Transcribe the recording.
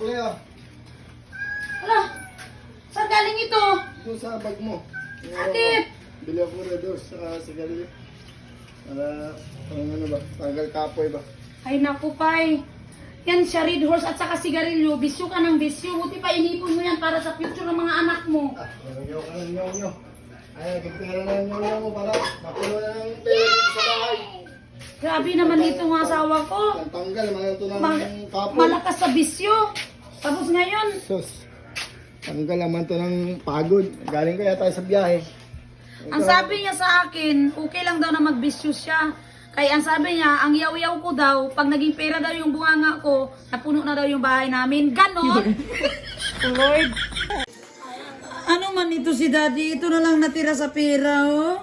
Leo. Hala, saan galing ito? Ito sa bag mo. Bakit? Bili ako Red Horse sa sigarilyo. Para, ano ba? Tanggal kapoy ba? Ay naku, Pay. Yan siya, Red Horse at saka sigarilyo. Bisyo ka ng bisyo. Buti pa inipon mo yan para sa future ng mga anak mo. Ah, nyo ka ng nyo. Ay, nagpipera na ng nyo mo para mapuno na ng pera dito sa bahay. Grabe naman dito ng asawa ko. Ang tanggal, mga ito ng kapoy. Malakas sa bisyo. Tapos ngayon, Sus. Tanggal naman to ng pagod. Galing kaya tayo sa biyahe. ang sabi niya sa akin, okay lang daw na magbisyo siya. Kaya ang sabi niya, ang yaw-yaw ko daw, pag naging pera daw yung bunganga ko, napuno na daw yung bahay namin. Ganon! Lord! Ano man ito si Daddy? Ito na lang natira sa pera, oh.